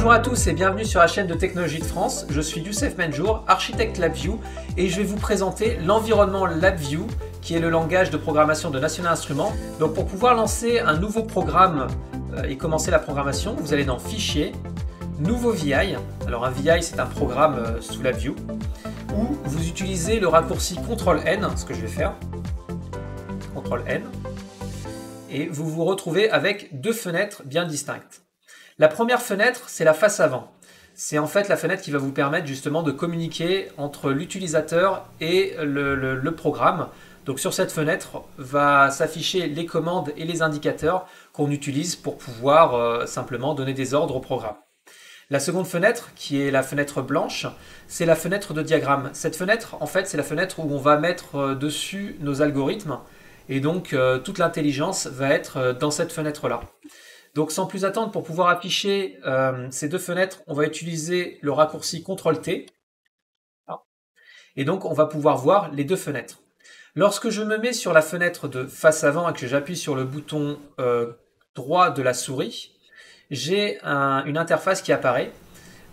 Bonjour à tous et bienvenue sur la chaîne de Technologie de France. Je suis Youssef Menjour, architecte LabVIEW, et je vais vous présenter l'environnement LabVIEW, qui est le langage de programmation de National Instruments. Donc pour pouvoir lancer un nouveau programme et commencer la programmation, vous allez dans Fichier, Nouveau VI. Alors un VI, c'est un programme sous LabVIEW, où vous utilisez le raccourci CTRL-N, ce que je vais faire, CTRL-N, et vous vous retrouvez avec deux fenêtres bien distinctes. La première fenêtre, c'est la face avant. C'est en fait la fenêtre qui va vous permettre justement de communiquer entre l'utilisateur et le programme. Donc sur cette fenêtre va s'afficher les commandes et les indicateurs qu'on utilise pour pouvoir simplement donner des ordres au programme. La seconde fenêtre, qui est la fenêtre blanche, c'est la fenêtre de diagramme. Cette fenêtre, en fait, c'est la fenêtre où on va mettre dessus nos algorithmes. Et donc, toute l'intelligence va être dans cette fenêtre-là. Donc sans plus attendre, pour pouvoir afficher ces deux fenêtres, on va utiliser le raccourci CTRL-T. Et donc on va pouvoir voir les deux fenêtres. Lorsque je me mets sur la fenêtre de face avant et que j'appuie sur le bouton droit de la souris, j'ai une interface qui apparaît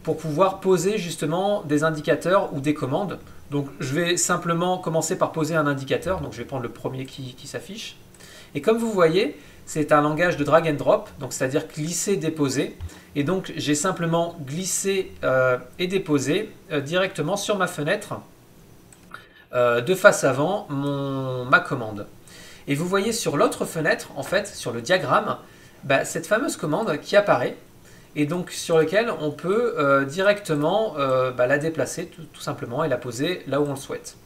pour pouvoir poser justement des indicateurs ou des commandes. Donc je vais simplement commencer par poser un indicateur. Donc je vais prendre le premier qui s'affiche. Et comme vous voyez, c'est un langage de drag and drop, donc c'est-à-dire glisser, déposer. Et donc j'ai simplement glissé et déposé directement sur ma fenêtre de face avant ma commande. Et vous voyez sur l'autre fenêtre, en fait, sur le diagramme, cette fameuse commande qui apparaît et donc sur laquelle on peut directement la déplacer tout simplement et la poser là où on le souhaite.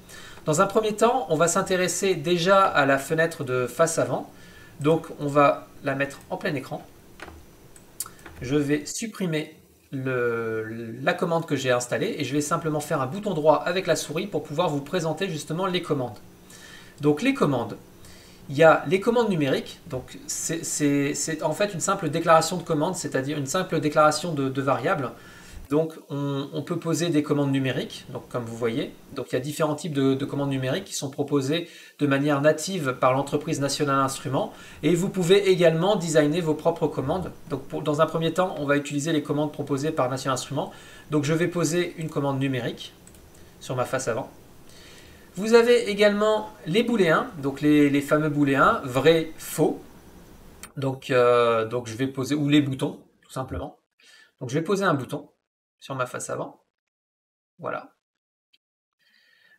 Dans un premier temps, on va s'intéresser déjà à la fenêtre de face avant. Donc on va la mettre en plein écran. Je vais supprimer la commande que j'ai installée et je vais simplement faire un bouton droit avec la souris pour pouvoir vous présenter justement les commandes. Donc les commandes, il y a les commandes numériques, donc c'est en fait une simple déclaration de commande, c'est-à-dire une simple déclaration de variables. Donc on peut poser des commandes numériques, donc comme vous voyez. Donc il y a différents types de commandes numériques qui sont proposées de manière native par l'entreprise National Instruments. Et vous pouvez également designer vos propres commandes. Donc dans un premier temps, on va utiliser les commandes proposées par National Instruments. Donc je vais poser une commande numérique sur ma face avant. Vous avez également les booléens, donc les fameux booléens, vrai, faux. Donc je vais poser, ou les boutons, tout simplement. Donc je vais poser un bouton sur ma face avant. Voilà.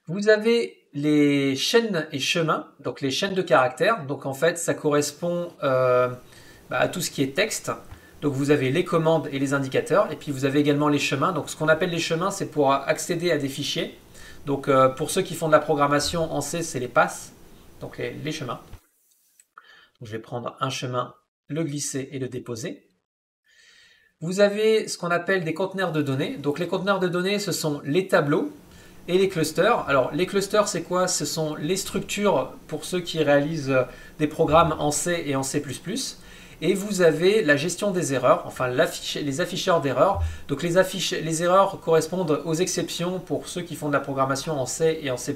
Vous avez les chaînes et chemins, donc les chaînes de caractères. Donc en fait, ça correspond à tout ce qui est texte. Donc vous avez les commandes et les indicateurs. Et puis vous avez également les chemins. Donc ce qu'on appelle les chemins, c'est pour accéder à des fichiers. Donc pour ceux qui font de la programmation en C, c'est les passes. Donc les chemins. Donc, je vais prendre un chemin, le glisser et le déposer. Vous avez ce qu'on appelle des conteneurs de données. Donc les conteneurs de données, ce sont les tableaux et les clusters. Alors les clusters, c'est quoi? Ce sont les structures pour ceux qui réalisent des programmes en C et en C++. Et vous avez la gestion des erreurs, enfin les afficheurs d'erreurs. Donc les erreurs correspondent aux exceptions pour ceux qui font de la programmation en C et en C++.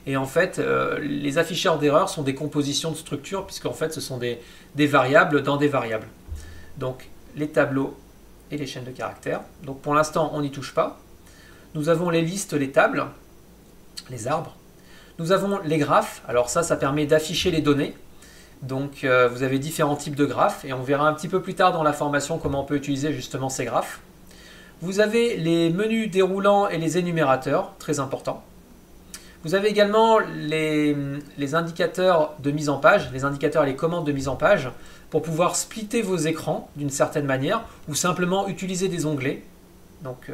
Et en fait, les afficheurs d'erreurs sont des compositions de structures, puisqu'en fait, ce sont des variables dans des variables. Donc les tableaux et les chaînes de caractères. Donc pour l'instant, on n'y touche pas. Nous avons les listes, les tables, les arbres. Nous avons les graphes. Alors ça permet d'afficher les données. Donc vous avez différents types de graphes et on verra un petit peu plus tard dans la formation comment on peut utiliser justement ces graphes. Vous avez les menus déroulants et les énumérateurs, très important. Vous avez également les indicateurs de mise en page, les indicateurs et les commandes de mise en page pour pouvoir splitter vos écrans d'une certaine manière ou simplement utiliser des onglets. Donc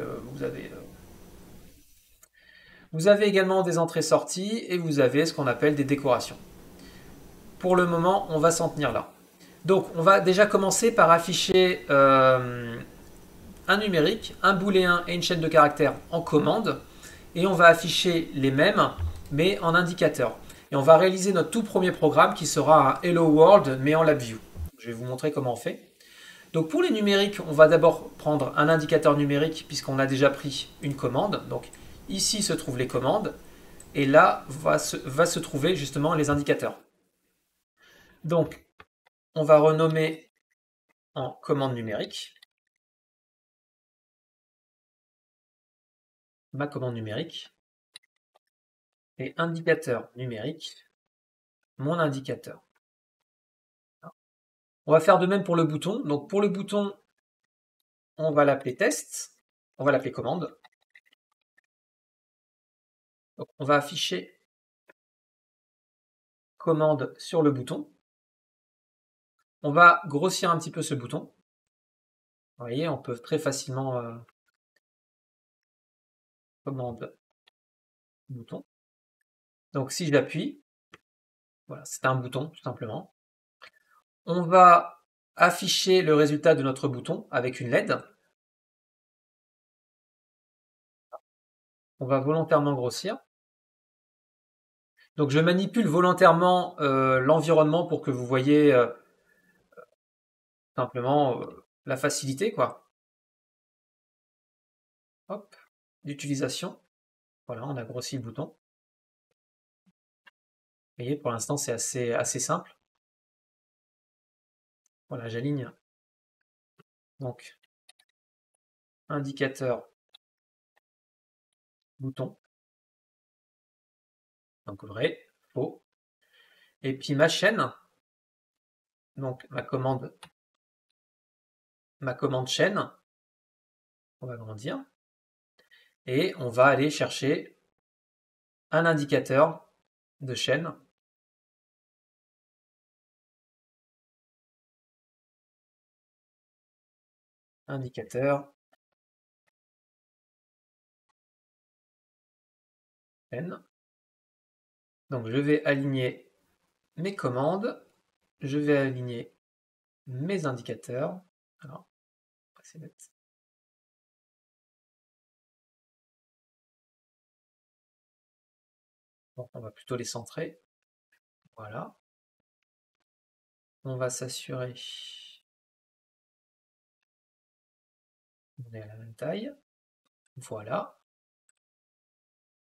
vous avez également des entrées-sorties et vous avez ce qu'on appelle des décorations. Pour le moment, on va s'en tenir là. Donc on va déjà commencer par afficher un numérique, un booléen et une chaîne de caractères en commande. Et on va afficher les mêmes, mais en indicateur. Et on va réaliser notre tout premier programme qui sera un Hello World, mais en LabVIEW. Je vais vous montrer comment on fait. Donc pour les numériques, on va d'abord prendre un indicateur numérique, puisqu'on a déjà pris une commande. Donc ici se trouvent les commandes, et là va se trouver justement les indicateurs. Donc on va renommer en commande numérique. ma commande numérique, et indicateur numérique, mon indicateur. On va faire de même pour le bouton. Donc pour le bouton, on va l'appeler test, on va l'appeler commande. Donc on va afficher commande sur le bouton. On va grossir un petit peu ce bouton. Vous voyez, on peut très facilement commande bouton. Donc si j'appuie, voilà, c'est un bouton tout simplement. On va afficher le résultat de notre bouton avec une LED. On va volontairement grossir. Donc je manipule volontairement l'environnement pour que vous voyez simplement la facilité, quoi. Hop, d'utilisation. Voilà, on a grossi le bouton. Vous voyez, pour l'instant, c'est assez simple. Voilà, j'aligne. Donc, indicateur, bouton. Donc, vrai, faux. Et puis ma chaîne. Donc, ma commande chaîne. On va grandir. Et on va aller chercher un indicateur de chaîne. Indicateur chaîne. Donc je vais aligner mes commandes, je vais aligner mes indicateurs. Alors, c'est bête. Bon, on va plutôt les centrer. Voilà. On va s'assurer qu'on est à la même taille. Voilà.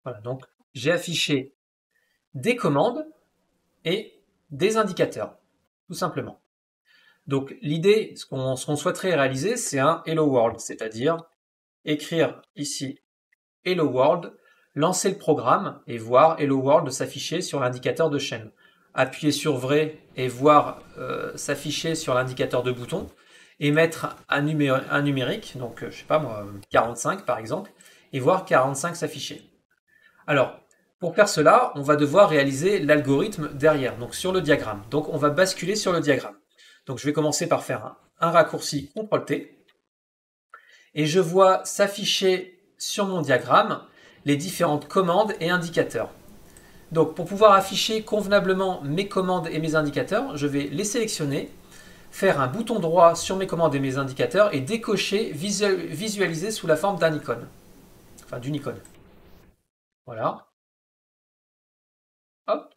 Voilà, donc j'ai affiché des commandes et des indicateurs, tout simplement. Donc l'idée, ce qu'on souhaiterait réaliser, c'est un Hello World, c'est-à-dire écrire ici Hello World, lancer le programme et voir Hello World s'afficher sur l'indicateur de chaîne. Appuyer sur vrai et voir s'afficher sur l'indicateur de bouton et mettre un numérique, donc je sais pas moi, 45 par exemple, et voir 45 s'afficher. Alors, pour faire cela, on va devoir réaliser l'algorithme derrière, donc sur le diagramme. Donc on va basculer sur le diagramme. Donc je vais commencer par faire un raccourci CTRL-T, et je vois s'afficher sur mon diagramme les différentes commandes et indicateurs. Donc pour pouvoir afficher convenablement mes commandes et mes indicateurs, je vais les sélectionner, faire un bouton droit sur mes commandes et mes indicateurs et décocher visualiser sous la forme d'un icône. Enfin d'une icône. Voilà. Hop.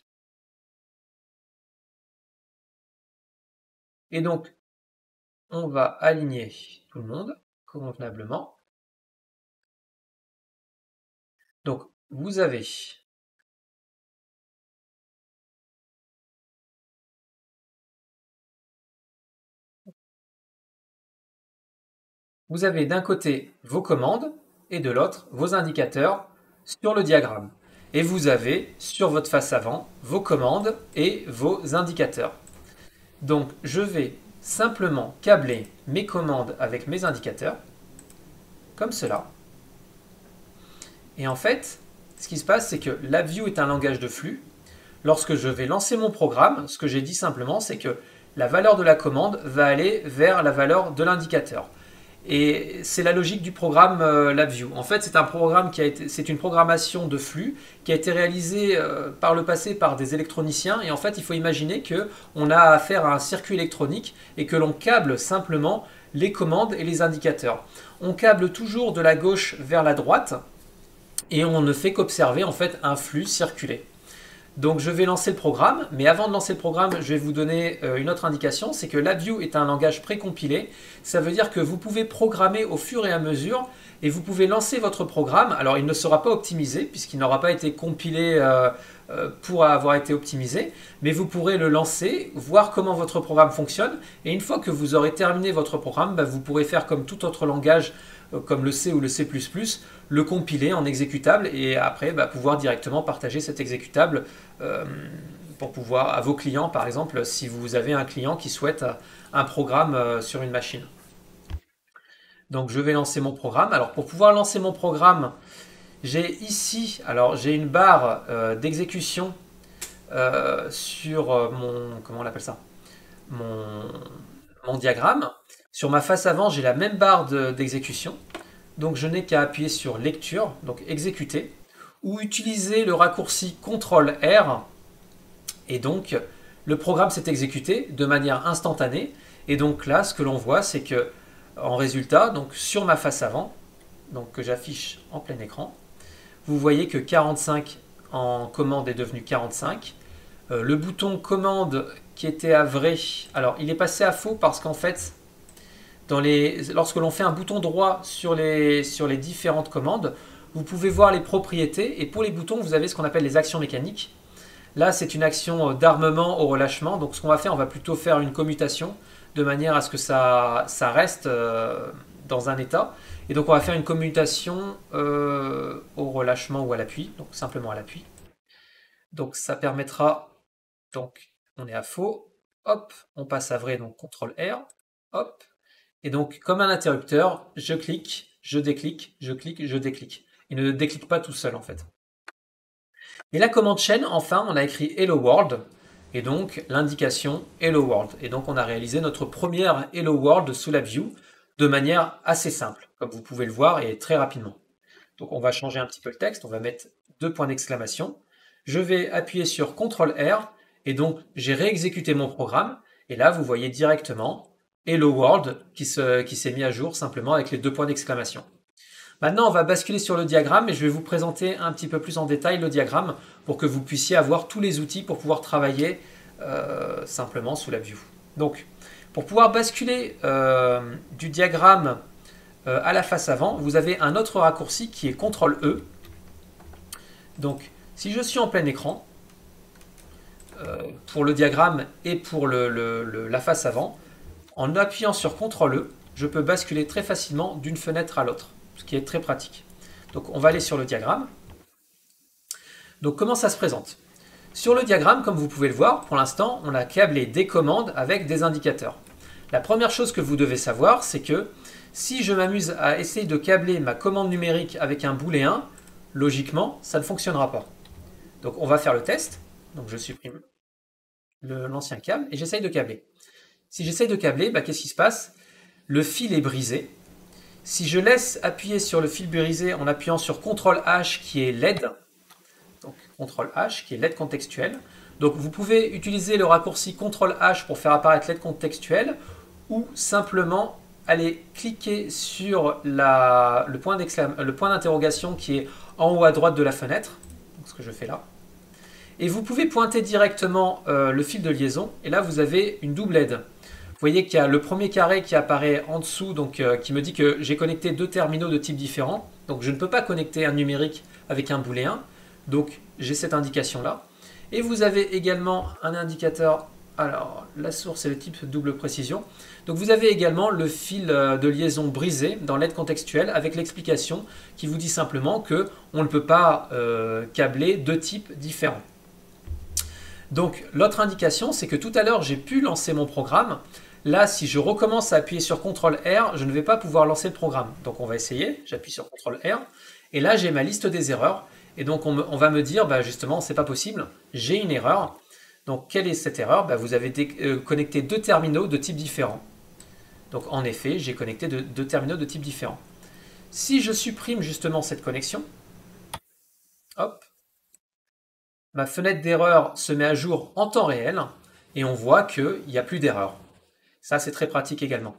Et donc, on va aligner tout le monde convenablement. Donc, vous avez d'un côté vos commandes et de l'autre vos indicateurs sur le diagramme. Et vous avez sur votre face avant vos commandes et vos indicateurs. Donc je vais simplement câbler mes commandes avec mes indicateurs, comme cela. Et en fait, ce qui se passe, c'est que LabVIEW est un langage de flux. Lorsque je vais lancer mon programme, ce que j'ai dit simplement, c'est que la valeur de la commande va aller vers la valeur de l'indicateur. Et c'est la logique du programme LabVIEW. En fait, c'est un programme c'est une programmation de flux qui a été réalisée par le passé par des électroniciens. Et en fait, il faut imaginer qu'on a affaire à un circuit électronique et que l'on câble simplement les commandes et les indicateurs. On câble toujours de la gauche vers la droite et on ne fait qu'observer en fait un flux circuler. Donc je vais lancer le programme, mais avant de lancer le programme, je vais vous donner une autre indication, c'est que LabVIEW est un langage précompilé. Ça veut dire que vous pouvez programmer au fur et à mesure et vous pouvez lancer votre programme. Alors il ne sera pas optimisé puisqu'il n'aura pas été compilé pour avoir été optimisé, mais vous pourrez le lancer, voir comment votre programme fonctionne et une fois que vous aurez terminé votre programme, vous pourrez faire comme tout autre langage comme le C ou le C++, le compiler en exécutable et après pouvoir directement partager cet exécutable pour pouvoir à vos clients, par exemple, si vous avez un client qui souhaite un programme sur une machine. Donc je vais lancer mon programme. Alors pour pouvoir lancer mon programme, j'ai ici, alors j'ai une barre d'exécution sur comment on appelle ça, mon diagramme. Sur ma face avant, j'ai la même barre d'exécution. Donc je n'ai qu'à appuyer sur lecture, donc exécuter, ou utiliser le raccourci CTRL-R. Et donc le programme s'est exécuté de manière instantanée. Et donc là, ce que l'on voit, c'est que en résultat, donc sur ma face avant, donc que j'affiche en plein écran, vous voyez que 45 en commande est devenu 45. Le bouton commande qui était à vrai, alors il est passé à faux parce qu'en fait, lorsque l'on fait un bouton droit sur les différentes commandes, vous pouvez voir les propriétés et pour les boutons, vous avez ce qu'on appelle les actions mécaniques. Là, c'est une action d'armement au relâchement. Donc, ce qu'on va faire, on va plutôt faire une commutation de manière à ce que ça reste dans un état. Et donc, on va faire une commutation au relâchement ou à l'appui. Donc, simplement à l'appui. Donc, ça permettra... Donc, on est à faux. Hop, on passe à vrai. Donc, CTRL-R. Hop. Et donc, comme un interrupteur, je clique, je déclique, je clique, je déclique. Il ne déclique pas tout seul, en fait. Et la commande chaîne, enfin, on a écrit Hello World, et donc l'indication Hello World. Et donc on a réalisé notre première Hello World sous LabVIEW de manière assez simple, comme vous pouvez le voir, et très rapidement. Donc on va changer un petit peu le texte, on va mettre 2 points d'exclamation. Je vais appuyer sur CTRL-R, et donc j'ai réexécuté mon programme, et là vous voyez directement Hello World qui s'est mis à jour simplement avec les 2 points d'exclamation. Maintenant, on va basculer sur le diagramme et je vais vous présenter un petit peu plus en détail le diagramme pour que vous puissiez avoir tous les outils pour pouvoir travailler simplement sous LabVIEW. Donc, pour pouvoir basculer du diagramme à la face avant, vous avez un autre raccourci qui est CTRL-E. Donc, si je suis en plein écran, pour le diagramme et pour la face avant, en appuyant sur CTRL-E, je peux basculer très facilement d'une fenêtre à l'autre, ce qui est très pratique. Donc on va aller sur le diagramme. Donc comment ça se présente? Sur le diagramme, comme vous pouvez le voir, pour l'instant, on a câblé des commandes avec des indicateurs. La première chose que vous devez savoir, c'est que si je m'amuse à essayer de câbler ma commande numérique avec un booléen, logiquement, ça ne fonctionnera pas. Donc on va faire le test. Donc je supprime l'ancien câble et j'essaye de câbler. Si j'essaye de câbler, qu'est-ce qui se passe? Le fil est brisé. Si je laisse appuyer sur le fil brisé en appuyant sur CTRL-H qui est LED, donc CTRL-H qui est LED contextuel, donc vous pouvez utiliser le raccourci CTRL-H pour faire apparaître LED contextuel ou simplement aller cliquer sur le point d'interrogation qui est en haut à droite de la fenêtre, donc ce que je fais là. Et vous pouvez pointer directement le fil de liaison et là vous avez une double LED. Vous voyez qu'il y a le premier carré qui apparaît en dessous, donc qui me dit que j'ai connecté 2 terminaux de type différent. Donc je ne peux pas connecter un numérique avec un booléen. Donc j'ai cette indication-là. Et vous avez également un indicateur, alors la source est le type double précision. Donc vous avez également le fil de liaison brisé dans l'aide contextuelle avec l'explication qui vous dit simplement qu'on ne peut pas câbler 2 types différents. Donc l'autre indication, c'est que tout à l'heure j'ai pu lancer mon programme. Là, si je recommence à appuyer sur CTRL-R, je ne vais pas pouvoir lancer le programme. Donc on va essayer, j'appuie sur CTRL-R, et là j'ai ma liste des erreurs. Et donc on va me dire, justement, c'est pas possible, j'ai une erreur. Donc quelle est cette erreur? Vous avez connecté 2 terminaux de type différent. Donc en effet, j'ai connecté 2 terminaux de type différent. Si je supprime justement cette connexion, hop, ma fenêtre d'erreur se met à jour en temps réel, et on voit qu'il n'y a plus d'erreur. Ça, c'est très pratique également.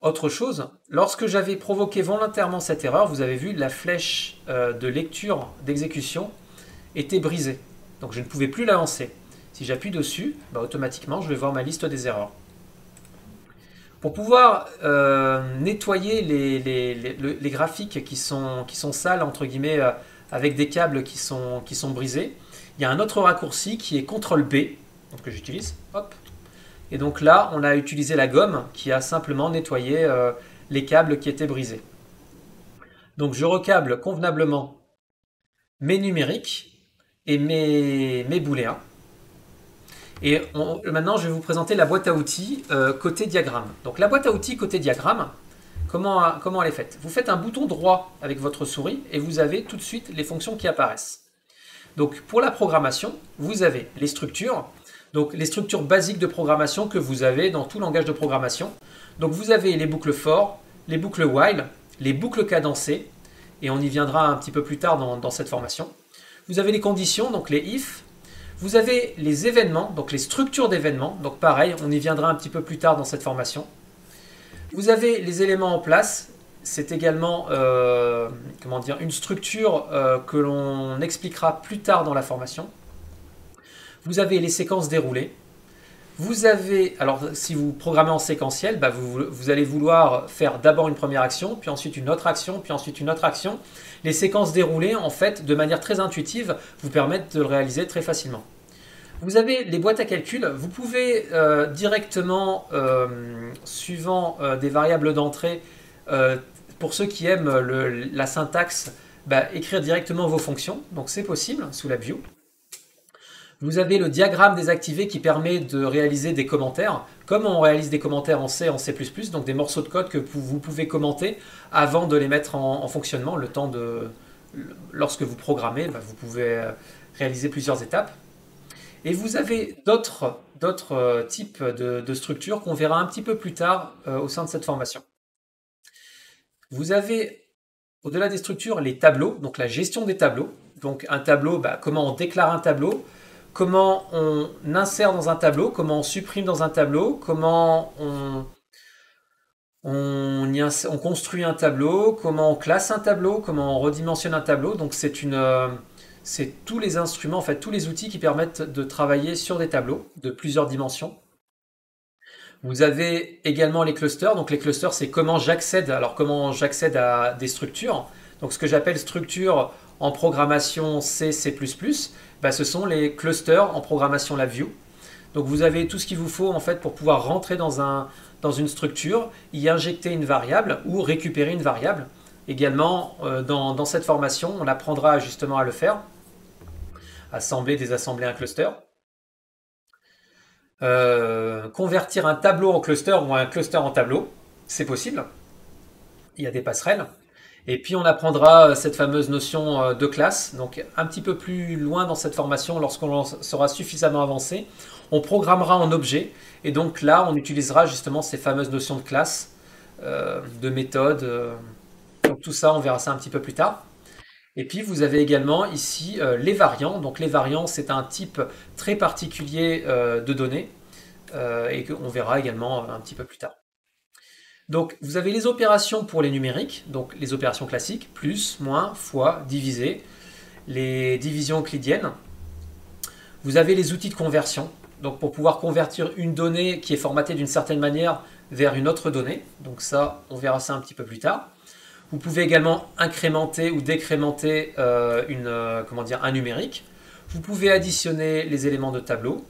Autre chose, lorsque j'avais provoqué volontairement cette erreur, vous avez vu la flèche de lecture d'exécution était brisée. Donc je ne pouvais plus la lancer. Si j'appuie dessus, automatiquement, je vais voir ma liste des erreurs. Pour pouvoir nettoyer les graphiques qui sont sales, entre guillemets, avec des câbles qui sont brisés, il y a un autre raccourci qui est CTRL-B, donc que j'utilise. Hop. Et donc là, on a utilisé la gomme qui a simplement nettoyé les câbles qui étaient brisés. Donc je recable convenablement mes numériques et mes booléens. Et maintenant, je vais vous présenter la boîte à outils côté diagramme. Donc la boîte à outils côté diagramme, comment elle est faite? Vous faites un bouton droit avec votre souris et vous avez tout de suite les fonctions qui apparaissent. Donc pour la programmation, vous avez les structures, donc les structures basiques de programmation que vous avez dans tout langage de programmation. Donc vous avez les boucles for, les boucles while, les boucles cadencées, et on y viendra un petit peu plus tard dans cette formation. Vous avez les conditions, donc les if. Vous avez les événements, donc les structures d'événements, donc pareil, on y viendra un petit peu plus tard dans cette formation. Vous avez les éléments en place, c'est également une structure que l'on expliquera plus tard dans la formation. Vous avez les séquences déroulées. Vous avez, alors si vous programmez en séquentiel, vous allez vouloir faire d'abord une première action, puis ensuite une autre action, puis ensuite une autre action. Les séquences déroulées, en fait, de manière très intuitive, vous permettent de le réaliser très facilement. Vous avez les boîtes à calcul. Vous pouvez directement, suivant des variables d'entrée, pour ceux qui aiment la syntaxe, écrire directement vos fonctions. Donc c'est possible sous la view. Vous avez le diagramme désactivé qui permet de réaliser des commentaires, comme on réalise des commentaires en C, en C++, donc des morceaux de code que vous pouvez commenter avant de les mettre en fonctionnement. Le temps de, lorsque vous programmez, vous pouvez réaliser plusieurs étapes. Et vous avez d'autres types de structures qu'on verra un petit peu plus tard au sein de cette formation. Vous avez, au-delà des structures, les tableaux, donc la gestion des tableaux. Donc un tableau, comment on déclare un tableau, comment on insère dans un tableau, comment on supprime dans un tableau, comment on construit un tableau, comment on classe un tableau, comment on redimensionne un tableau. Donc c'est tous les instruments, en fait, tous les outils qui permettent de travailler sur des tableaux de plusieurs dimensions. Vous avez également les clusters. Donc les clusters, c'est comment j'accède à des structures. Donc ce que j'appelle structure en programmation C, C++, ce sont les clusters en programmation LabVIEW. Donc vous avez tout ce qu'il vous faut en fait pour pouvoir rentrer dans une structure, y injecter une variable ou récupérer une variable. Également, dans cette formation, on apprendra justement à le faire. Assembler, désassembler un cluster. Convertir un tableau en cluster ou un cluster en tableau, c'est possible. Il y a des passerelles. Et puis on apprendra cette fameuse notion de classe. Donc un petit peu plus loin dans cette formation, lorsqu'on sera suffisamment avancé, on programmera en objet. Et donc là, on utilisera justement ces fameuses notions de classe, de méthode. Donc tout ça, on verra ça un petit peu plus tard. Et puis vous avez également ici les variants. Donc les variants, c'est un type très particulier de données et qu'on verra également un petit peu plus tard. Donc vous avez les opérations pour les numériques, donc les opérations classiques, plus, moins, fois, diviser, les divisions euclidiennes. Vous avez les outils de conversion, donc pour pouvoir convertir une donnée qui est formatée d'une certaine manière vers une autre donnée. Donc ça, on verra ça un petit peu plus tard. Vous pouvez également incrémenter ou décrémenter un numérique. Vous pouvez additionner les éléments de tableau.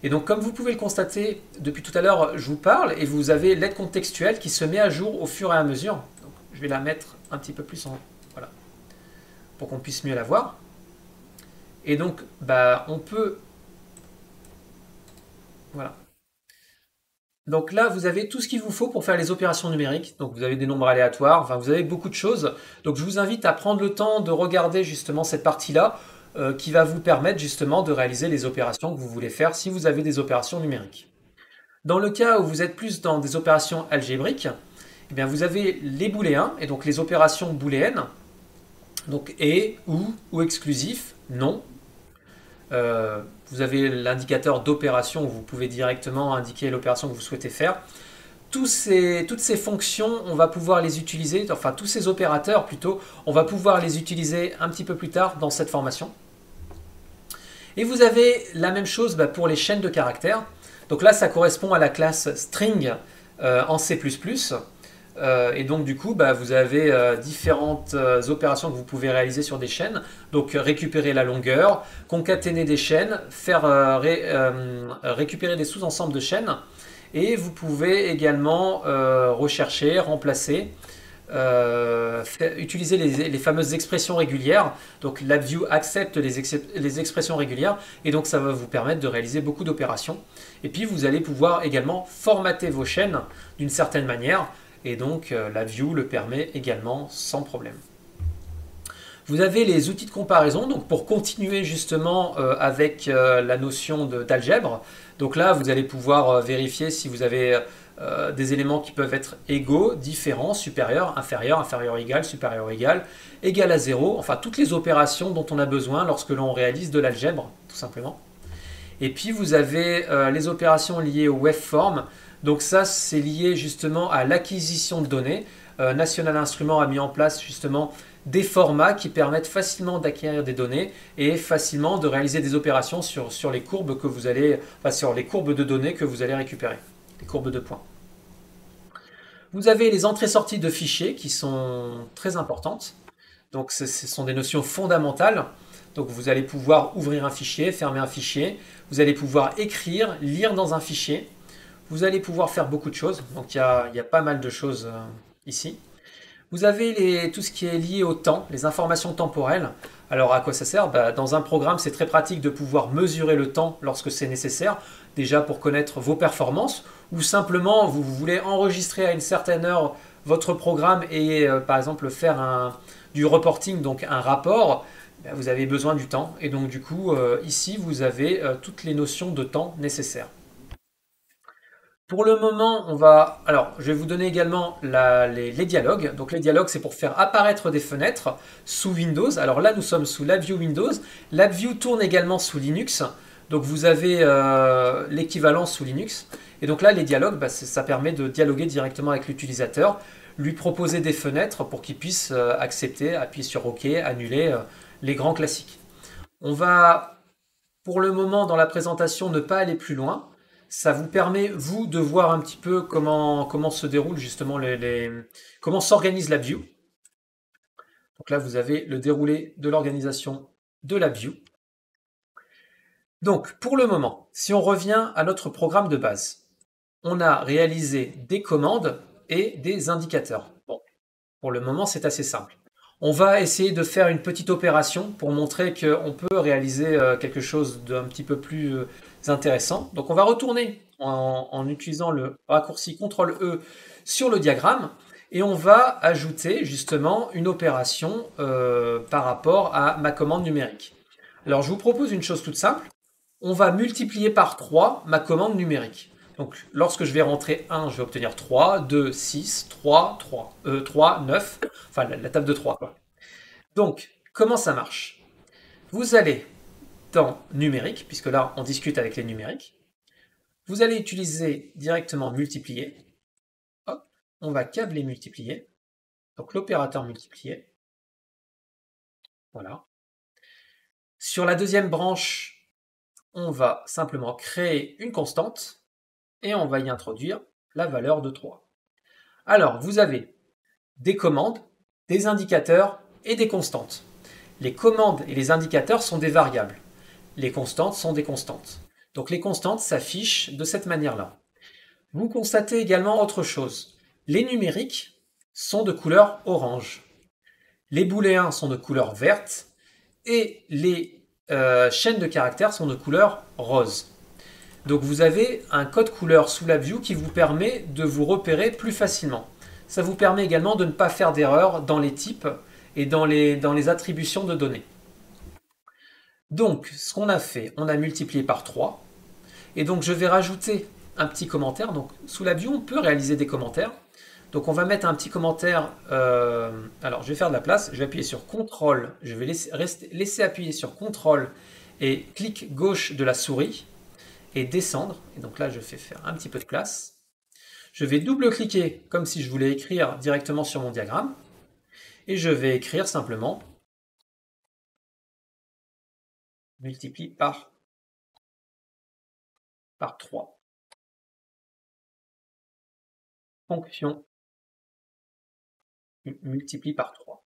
Et donc, comme vous pouvez le constater, depuis tout à l'heure, je vous parle et vous avez l'aide contextuelle qui se met à jour au fur et à mesure. Donc, je vais la mettre un petit peu plus voilà, pour qu'on puisse mieux la voir. Et donc, on peut... Voilà. Donc là, vous avez tout ce qu'il vous faut pour faire les opérations numériques. Donc vous avez des nombres aléatoires, enfin vous avez beaucoup de choses. Donc je vous invite à prendre le temps de regarder justement cette partie-là qui va vous permettre justement de réaliser les opérations que vous voulez faire si vous avez des opérations numériques. Dans le cas où vous êtes plus dans des opérations algébriques, eh bien vous avez les booléens et donc les opérations booléennes. Donc et, ou exclusif, non. Vous avez l'indicateur d'opération où vous pouvez directement indiquer l'opération que vous souhaitez faire. Toutes ces fonctions, on va pouvoir les utiliser, enfin tous ces opérateurs plutôt, on va pouvoir les utiliser un petit peu plus tard dans cette formation. Et vous avez la même chose pour les chaînes de caractères. Donc là, ça correspond à la classe string en C++. Et donc du coup, vous avez différentes opérations que vous pouvez réaliser sur des chaînes. Donc récupérer la longueur, concaténer des chaînes, faire récupérer des sous-ensembles de chaînes. Et vous pouvez également rechercher, remplacer utiliser les fameuses expressions régulières. Donc LabVIEW accepte les expressions régulières et donc ça va vous permettre de réaliser beaucoup d'opérations. Et puis vous allez pouvoir également formater vos chaînes d'une certaine manière et donc LabVIEW le permet également sans problème. Vous avez les outils de comparaison, donc pour continuer justement avec la notion d'algèbre. Donc là, vous allez pouvoir vérifier si vous avez des éléments qui peuvent être égaux, différents, supérieurs, inférieurs, inférieur égal, supérieur égal, égal à 0, enfin toutes les opérations dont on a besoin lorsque l'on réalise de l'algèbre, tout simplement. Et puis vous avez les opérations liées au waveform. Donc ça, c'est lié justement à l'acquisition de données. National Instruments a mis en place justement des formats qui permettent facilement d'acquérir des données et facilement de réaliser des opérations sur les courbes que vous allez, enfin, sur les courbes de données que vous allez récupérer, les courbes de points. Vous avez les entrées-sorties de fichiers qui sont très importantes. Donc ce sont des notions fondamentales. Donc vous allez pouvoir ouvrir un fichier, fermer un fichier. Vous allez pouvoir écrire, lire dans un fichier. Vous allez pouvoir faire beaucoup de choses. Donc il y a pas mal de choses ici. Vous avez tout ce qui est lié au temps, les informations temporelles. Alors à quoi ça sert? Dans un programme, c'est très pratique de pouvoir mesurer le temps lorsque c'est nécessaire, déjà pour connaître vos performances, ou simplement vous voulez enregistrer à une certaine heure votre programme et par exemple faire du reporting, donc un rapport, vous avez besoin du temps. Et donc du coup, ici, vous avez toutes les notions de temps nécessaires. Pour le moment, je vais vous donner également les dialogues. Donc les dialogues, c'est pour faire apparaître des fenêtres sous Windows. Alors là, nous sommes sous LabVIEW Windows. LabVIEW tourne également sous Linux. Donc vous avez l'équivalent sous Linux. Et donc là, les dialogues, ça permet de dialoguer directement avec l'utilisateur, lui proposer des fenêtres pour qu'il puisse accepter, appuyer sur OK, annuler les grands classiques. On va, pour le moment, dans la présentation, ne pas aller plus loin. Ça vous permet, vous, de voir un petit peu comment se déroule justement comment s'organise LabVIEW. Donc là, vous avez le déroulé de l'organisation de LabVIEW. Donc, pour le moment, si on revient à notre programme de base, on a réalisé des commandes et des indicateurs. Bon, pour le moment, c'est assez simple. On va essayer de faire une petite opération pour montrer qu'on peut réaliser quelque chose d'un petit peu plus intéressant. Donc on va retourner en utilisant le raccourci CTRL-E sur le diagramme et on va ajouter justement une opération par rapport à ma commande numérique. Alors je vous propose une chose toute simple. On va multiplier par 3 ma commande numérique. Donc lorsque je vais rentrer 1, je vais obtenir 3, 2, 6, 3, 9, enfin la table de 3. Quoi. Donc, comment ça marche? Vous allez dans numérique, puisque là on discute avec les numériques. Vous allez utiliser directement multiplier. Hop, on va câbler multiplier. Donc l'opérateur multiplier. Voilà. Sur la deuxième branche, on va simplement créer une constante et on va y introduire la valeur de 3. Alors, vous avez des commandes, des indicateurs et des constantes. Les commandes et les indicateurs sont des variables. Les constantes sont des constantes. Donc les constantes s'affichent de cette manière-là. Vous constatez également autre chose. Les numériques sont de couleur orange. Les booléens sont de couleur verte et les chaînes de caractères sont de couleur rose. Donc vous avez un code couleur sous LabVIEW qui vous permet de vous repérer plus facilement. Ça vous permet également de ne pas faire d'erreur dans les types et dans les attributions de données. Donc ce qu'on a fait, on a multiplié par 3 et donc je vais rajouter un petit commentaire. Donc sous LabVIEW on peut réaliser des commentaires. Donc on va mettre un petit commentaire, alors je vais faire de la place, je vais appuyer sur CTRL, je vais laisser appuyer sur CTRL et clic gauche de la souris et descendre. Et donc là je fais faire un petit peu de place. Je vais double-cliquer comme si je voulais écrire directement sur mon diagramme et je vais écrire simplement multiplie par 3. Fonction multiplie par 3.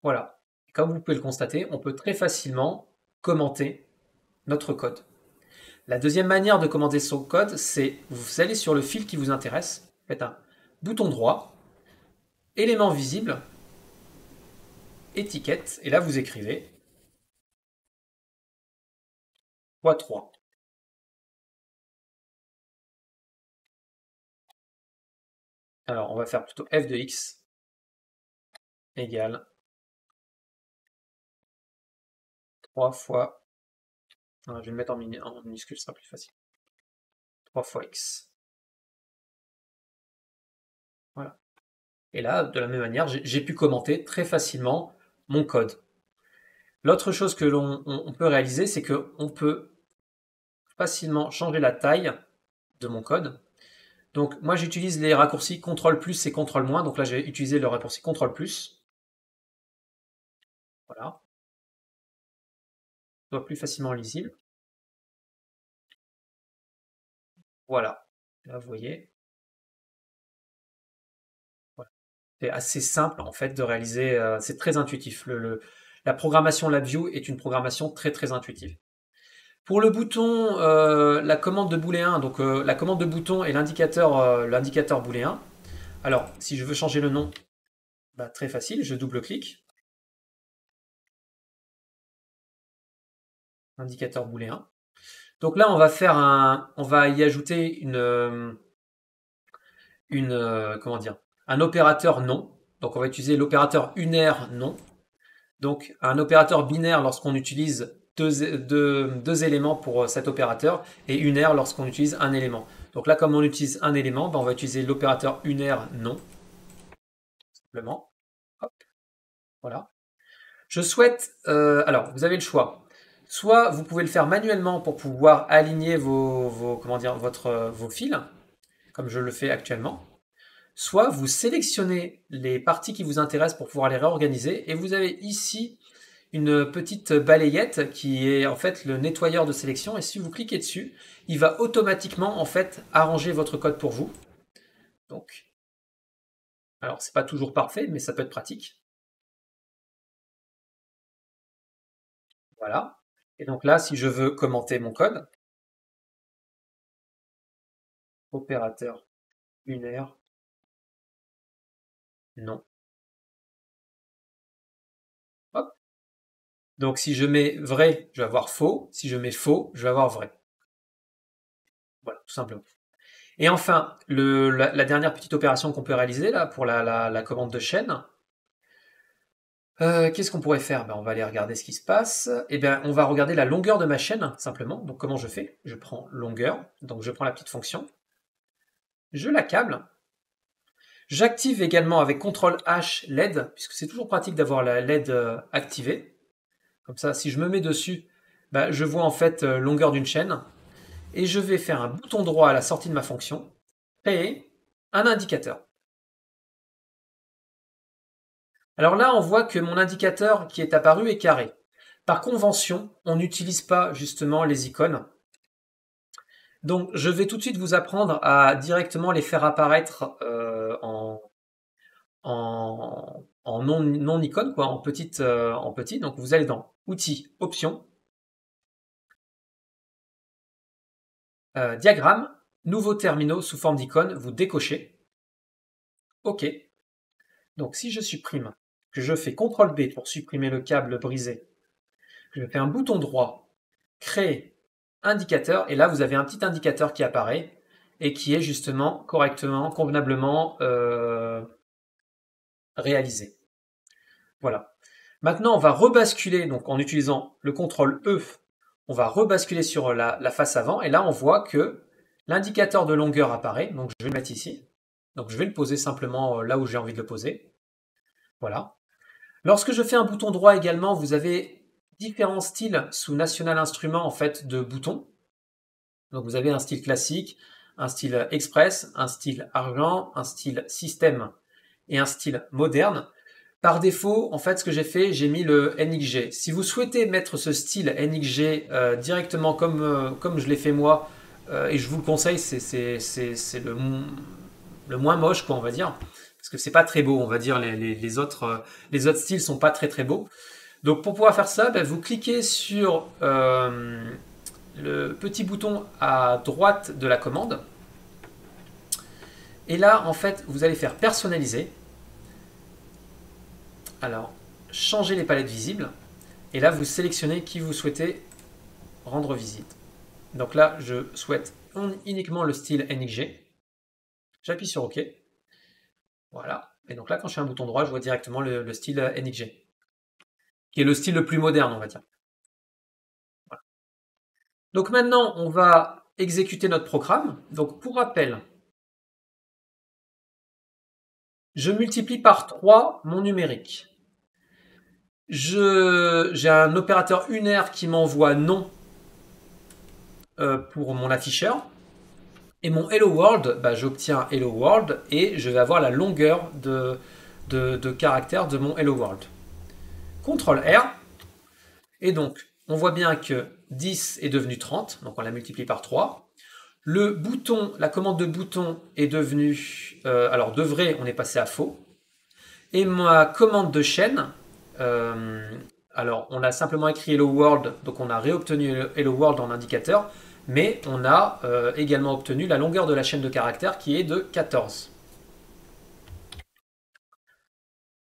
Voilà. Comme vous pouvez le constater, on peut très facilement commenter notre code. La deuxième manière de commenter son code, c'est vous allez sur le fil qui vous intéresse faites un bouton droit, élément visible, étiquette, et là vous écrivez x3. Alors on va faire plutôt f de x égale 3 fois... je vais le mettre en minuscule, ce sera plus facile. 3 fois x. Voilà. Et là, de la même manière, j'ai pu commenter très facilement mon code. L'autre chose que l'on peut réaliser, c'est qu'on peut facilement changer la taille de mon code. Donc moi j'utilise les raccourcis CTRL+ et CTRL-. Donc là j'ai utilisé le raccourci CTRL+. Voilà. Soit plus facilement lisible. Voilà. Là vous voyez. Voilà. C'est assez simple en fait de réaliser, c'est très intuitif. La programmation LabVIEW est une programmation très très intuitive. Pour le bouton, la commande de booléen, donc la commande de bouton et l'indicateur booléen. Alors, si je veux changer le nom, bah, très facile, je double-clique. Indicateur booléen. Donc là, on va y ajouter comment dire, un opérateur non. Donc on va utiliser l'opérateur unaire non. Donc un opérateur binaire lorsqu'on utilise deux éléments pour cet opérateur et unaire lorsqu'on utilise un élément. Donc là, comme on utilise un élément, ben on va utiliser l'opérateur unaire non. Simplement. Hop. Voilà. Je souhaite... alors, vous avez le choix. Soit vous pouvez le faire manuellement pour pouvoir aligner vos fils, comme je le fais actuellement. Soit vous sélectionnez les parties qui vous intéressent pour pouvoir les réorganiser. Et vous avez ici une petite balayette qui est en fait le nettoyeur de sélection. Et si vous cliquez dessus, il va automatiquement en fait arranger votre code pour vous. Donc, alors c'est pas toujours parfait, mais ça peut être pratique. Voilà. Et donc là, si je veux commenter mon code, opérateur unaire, non. Hop. Donc si je mets vrai, je vais avoir faux. Si je mets faux, je vais avoir vrai. Voilà, tout simplement. Et enfin, la dernière petite opération qu'on peut réaliser là pour la commande de chaîne, qu'est-ce qu'on pourrait faire? Ben, on va aller regarder ce qui se passe. Eh bien, on va regarder la longueur de ma chaîne, simplement. Donc comment je fais? Je prends longueur, donc je prends la petite fonction, je l'accable. J'active également avec CTRL-H LED, puisque c'est toujours pratique d'avoir la LED activée. Comme ça, si je me mets dessus, ben, je vois en fait longueur d'une chaîne. Et je vais faire un bouton droit à la sortie de ma fonction, créer un indicateur. Alors là, on voit que mon indicateur qui est apparu est carré. Par convention, on n'utilise pas justement les icônes. Donc, je vais tout de suite vous apprendre à directement les faire apparaître en non icône, quoi, en petit. Donc, vous allez dans Outils, Options, Diagramme, Nouveaux terminaux sous forme d'icône, vous décochez. OK. Donc, si je supprime, que je fais CTRL B pour supprimer le câble brisé, je fais un bouton droit, créer indicateur, et là vous avez un petit indicateur qui apparaît et qui est justement correctement, convenablement réalisé. Voilà. Maintenant on va rebasculer, donc en utilisant le CTRL E, on va rebasculer sur la face avant, et là on voit que l'indicateur de longueur apparaît, donc je vais le mettre ici. Donc je vais le poser simplement là où j'ai envie de le poser. Voilà. Lorsque je fais un bouton droit également, vous avez différents styles sous National Instruments en fait de boutons. Donc vous avez un style classique, un style express, un style argent, un style système et un style moderne. Par défaut, en fait, ce que j'ai fait, j'ai mis le NXG. Si vous souhaitez mettre ce style NXG directement comme je l'ai fait moi, et je vous le conseille, c'est le moins moche, quoi, on va dire. Parce que c'est pas très beau, on va dire, les autres styles sont pas très beaux. Donc pour pouvoir faire ça, ben, vous cliquez sur le petit bouton à droite de la commande Et là, en fait, vous allez faire personnaliser. Alors, changer les palettes visibles. Et là, vous sélectionnez qui vous souhaitez rendre visite. Donc là, je souhaite uniquement le style NXG. J'appuie sur OK. Voilà. Et donc là, quand je fais un bouton droit, je vois directement le style NXG, qui est le style le plus moderne, on va dire. Voilà. Donc maintenant, on va exécuter notre programme. Donc pour rappel, je multiplie par 3 mon numérique. J'ai un opérateur unaire qui m'envoie non pour mon afficheur. Et mon Hello World, bah, j'obtiens Hello World et je vais avoir la longueur de caractères de mon Hello World. CTRL R. Et donc, on voit bien que 10 est devenu 30, donc on l'a multiplié par 3. Le bouton, la commande de bouton est devenue, alors de vrai, on est passé à faux. Et ma commande de chaîne, alors on a simplement écrit Hello World, donc on a réobtenu Hello World en indicateur, mais on a également obtenu la longueur de la chaîne de caractères qui est de 14.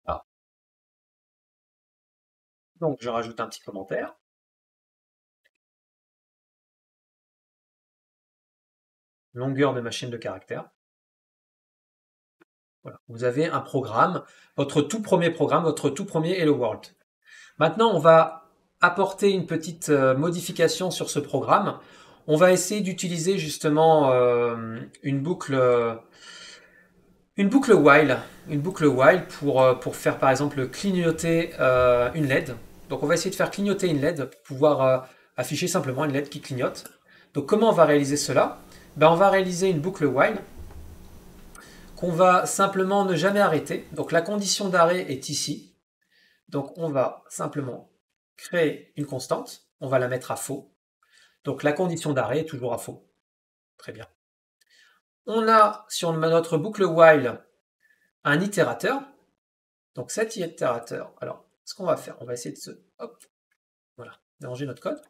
Ah. Donc je rajoute un petit commentaire. Longueur de ma chaîne de caractères. Voilà. Vous avez un programme, votre tout premier programme, votre tout premier Hello World. Maintenant, on va apporter une petite modification sur ce programme. On va essayer d'utiliser justement une boucle while pour faire par exemple clignoter une LED. Donc on va essayer de faire clignoter une LED pour pouvoir afficher simplement une LED qui clignote. Donc comment on va réaliser cela? On va réaliser une boucle while qu'on va simplement ne jamais arrêter. Donc la condition d'arrêt est ici. Donc on va simplement créer une constante, on va la mettre à faux. Donc la condition d'arrêt est toujours à faux. Très bien. On a sur notre boucle while un itérateur. Donc cet itérateur, alors ce qu'on va faire, on va essayer de voilà, mélanger notre code.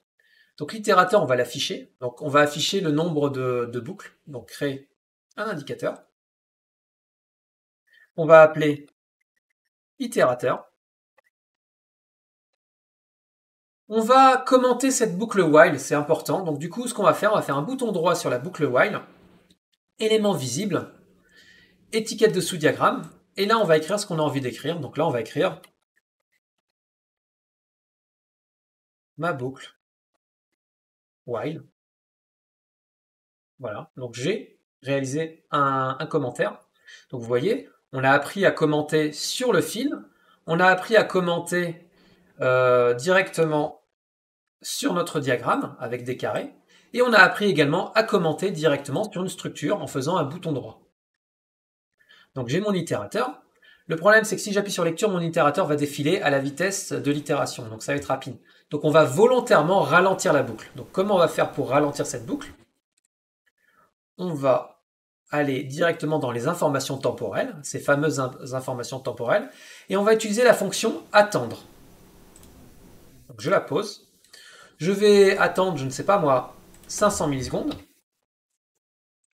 Donc l'itérateur, on va l'afficher. Donc on va afficher le nombre de boucles. Donc créer un indicateur. On va appeler itérateur. On va commenter cette boucle while, c'est important. Donc du coup, ce qu'on va faire un bouton droit sur la boucle while, élément visible, étiquette de sous-diagramme, et là on va écrire ce qu'on a envie d'écrire. Donc là on va écrire ma boucle while. Voilà, donc j'ai réalisé un commentaire. Donc vous voyez, on a appris à commenter sur le fil, on a appris à commenter directement sur notre diagramme avec des carrés, et on a appris également à commenter directement sur une structure en faisant un bouton droit. Donc j'ai mon itérateur. Le problème, c'est que si j'appuie sur lecture, mon itérateur va défiler à la vitesse de l'itération, donc ça va être rapide. Donc on va volontairement ralentir la boucle. Donc comment on va faire pour ralentir cette boucle? On va aller directement dans les informations temporelles, ces fameuses informations temporelles, et on va utiliser la fonction attendre. Donc je la pose. Je vais attendre, je ne sais pas moi, 500 millisecondes.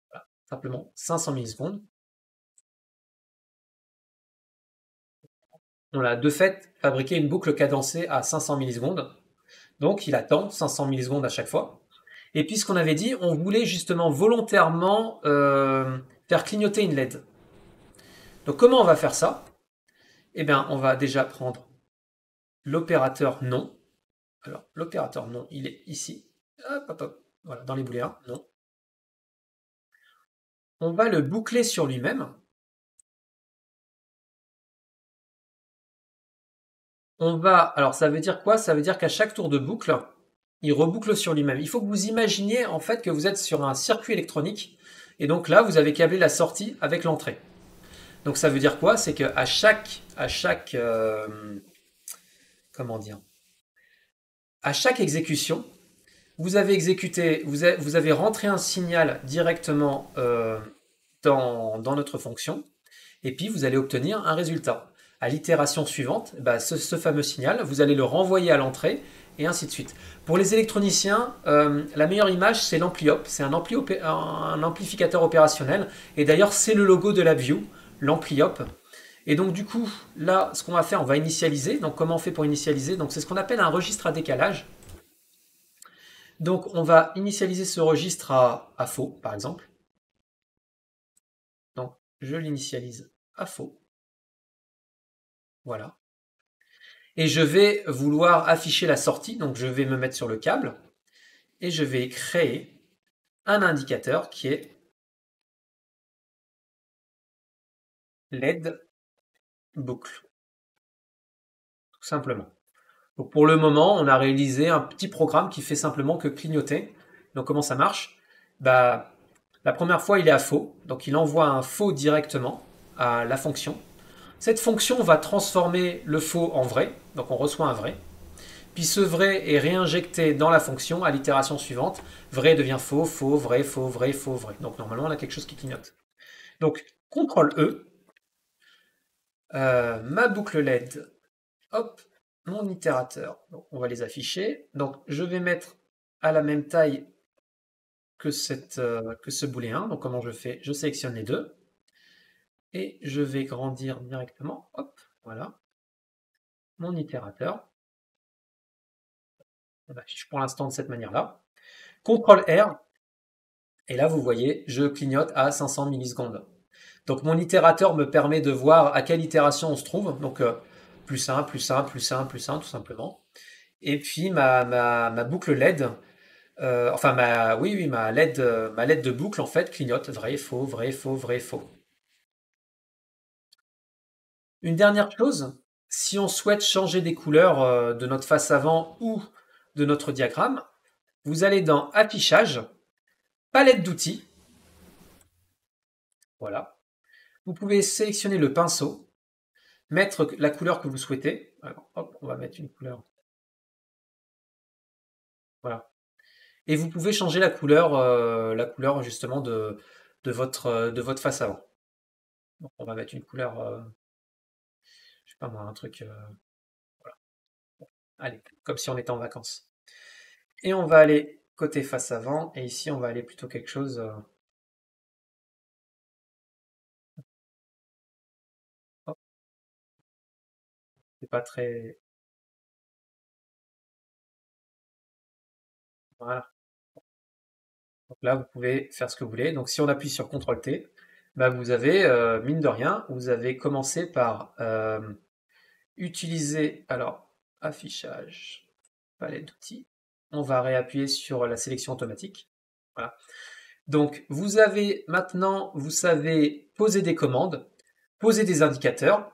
Voilà, simplement 500 millisecondes. On a de fait fabriqué une boucle cadencée à 500 millisecondes. Donc il attend 500 millisecondes à chaque fois. Et puis ce qu'on avait dit, on voulait justement volontairement faire clignoter une LED. Donc comment on va faire ça? Eh bien, on va déjà prendre l'opérateur non. Alors, l'opérateur non, il est ici. Hop, hop, hop. Voilà, dans les booléens, non. On va le boucler sur lui-même. Alors ça veut dire quoi? Ça veut dire qu'à chaque tour de boucle, il reboucle sur lui-même. Il faut que vous imaginiez en fait que vous êtes sur un circuit électronique, et donc là, vous avez câblé la sortie avec l'entrée. Donc ça veut dire quoi? C'est qu'à chaque comment dire? À chaque exécution, vous avez exécuté, vous avez rentré un signal directement dans notre fonction, et puis vous allez obtenir un résultat. À l'itération suivante, ce fameux signal, vous allez le renvoyer à l'entrée, et ainsi de suite. Pour les électroniciens, la meilleure image, c'est l'AmpliOp. C'est un amplificateur opérationnel. Et d'ailleurs, c'est le logo de LabVIEW, l'AmpliOp. Et donc du coup, là, ce qu'on va faire, on va initialiser. Donc comment on fait pour initialiser? Donc c'est ce qu'on appelle un registre à décalage. Donc on va initialiser ce registre à faux, par exemple. Donc je l'initialise à faux. Voilà. Et je vais vouloir afficher la sortie, donc je vais me mettre sur le câble et je vais créer un indicateur qui est LED boucle, tout simplement. Donc pour le moment, on a réalisé un petit programme qui fait simplement que clignoter. Donc comment ça marche? La première fois, il est à faux, donc il envoie un faux directement à la fonction. Cette fonction va transformer le faux en vrai, donc on reçoit un vrai. Puis ce vrai est réinjecté dans la fonction à l'itération suivante. Vrai devient faux, faux, vrai, faux, vrai, faux, vrai. Donc normalement, on a quelque chose qui clignote. Donc, CTRL E, ma boucle LED, hop, mon itérateur. Donc, on va les afficher. Donc, je vais mettre à la même taille que ce booléen. Donc, comment je fais? Je sélectionne les deux. Et je vais grandir directement. Hop, voilà. Mon itérateur. On affiche pour l'instant de cette manière-là. CTRL R. Et là, vous voyez, je clignote à 500 millisecondes. Donc, mon itérateur me permet de voir à quelle itération on se trouve. Donc, plus 1, plus 1, plus 1, plus 1, tout simplement. Et puis, ma boucle LED, enfin, ma LED de boucle, en fait, clignote vrai, faux, vrai, faux, vrai, faux. Une dernière chose, si on souhaite changer des couleurs de notre face avant ou de notre diagramme, vous allez dans Affichage, Palette d'outils. Voilà. Vous pouvez sélectionner le pinceau, mettre la couleur que vous souhaitez. Alors, hop, on va mettre une couleur. Voilà. Et vous pouvez changer la couleur justement de votre face avant. Donc, on va mettre une couleur, je sais pas moi, un truc, voilà. Bon, allez, comme si on était en vacances. Et on va aller côté face avant, et ici on va aller plutôt quelque chose. C'est pas très. Voilà. Donc là, vous pouvez faire ce que vous voulez. Donc si on appuie sur CTRL-T, vous avez, mine de rien, vous avez commencé par utiliser, alors, affichage, palette d'outils. On va réappuyer sur la sélection automatique. Voilà. Donc vous avez maintenant, vous savez poser des commandes, poser des indicateurs.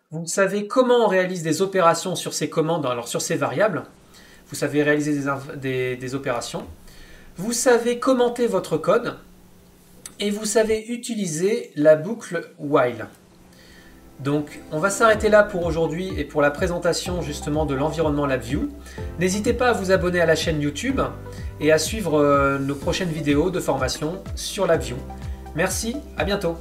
Vous savez comment on réalise des opérations sur ces commandes, alors sur ces variables. Vous savez réaliser des opérations. Vous savez commenter votre code. Et vous savez utiliser la boucle while. Donc on va s'arrêter là pour aujourd'hui et pour la présentation justement de l'environnement LabVIEW. N'hésitez pas à vous abonner à la chaîne YouTube et à suivre nos prochaines vidéos de formation sur LabVIEW. Merci, à bientôt.